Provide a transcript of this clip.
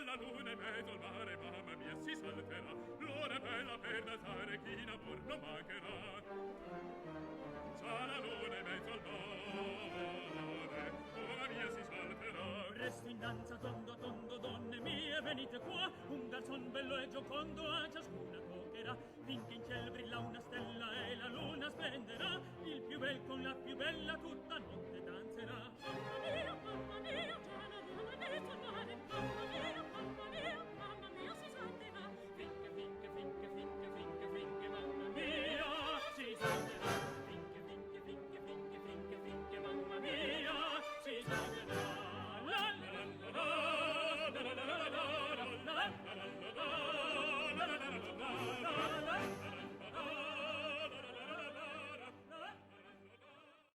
la luna in mezzo al mare, mamma mia, si salterà. L'ora bella per danzare, chi in amor non mancherà. Già la luna in mezzo al mare, mamma mia, si salterà. Presto in danza, tondo, tondo, donne mie, venite qua. Un garzon bello e giocondo a ciascuna toccherà. Finché in cielo brilla una stella e la luna splenderà. Il più bel con la più bella tutta notte danzerà.